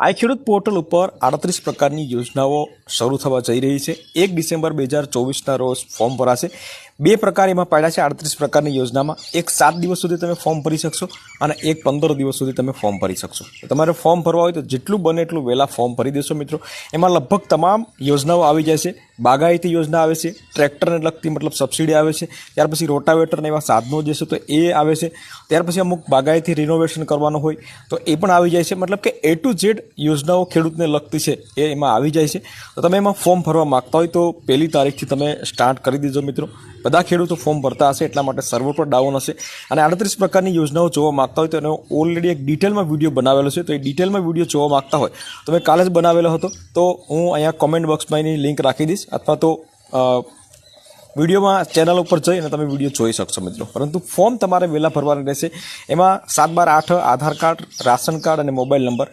આ ખેડૂત પોર્ટલ ઉપર 38 પ્રકારની યોજનાઓ શરૂ થવા જઈ રહી છે। 1 ડિસેમ્બર 2024ના રોજ ફોર્મ ભરાશે। 2 પ્રકાર એમાં પાડ્યા છે 38 પ્રકારની યોજનામાં। એક 7 દિવસ સુધી તમે ફોર્મ ભરી શકશો અને એક 15 દિવસ સુધી તમે ફોર્મ ભરી શકશો। તમારે ફોર્મ ભરવા હોય તો જેટલું બને એટલું વહેલા ફોર્મ ભરી દેશો મિત્રો। એમાં લગભગ તમામ યોજનાઓ આવી જાય છે। બાગાયતી યોજના આવે છે, ટ્રેક્ટરને લગતી મતલબ સબસિડી આવે છે, ત્યાર પછી રોટાવેટર ને એવા સાધનો જે છે તો એ આવે છે, ત્યાર પછી અમુક બાગાયતી રિનોવેશન કરવાનું હોય તો એ પણ આવી જાય છે। મતલબ કે A to Z યોજનાઓ ખેડૂતને લગતી છે એ એમાં આવી જાય છે। તો તમે એમાં ફોર્મ ભરવા માંગતા હોય તો 1 તારીખથી તમે સ્ટાર્ટ કરી દેજો મિત્રો। બધા ખેડૂતો ફોર્મ ભરતા હશે એટલા માટે સર્વર પર ડાઉન હશે અને 38 પ્રકારની યોજનાઓ જોવા માંગતા હોય તો એનો ઓલરેડી એક ડિટેલમાં વિડીયો બનાવેલો છે। તો એ ડિટેલમાં વિડીયો જોવા માંગતા હોય તો મેં કાલે જ બનાવેલો હતો, તો હું અહીંયા કોમેન્ટ બોક્સમાં એની લિંક રાખી દઈશ અથવા તો વિડીયોમાં ચેનલ ઉપર જઈને તમે વિડીયો જોઈ શકશો મિત્રો। પરંતુ ફોર્મ તમારે વહેલા ભરવાનું રહેશે। એમાં 7, 12, 8 આધાર કાર્ડ, રાશન કાર્ડ અને મોબાઈલ નંબર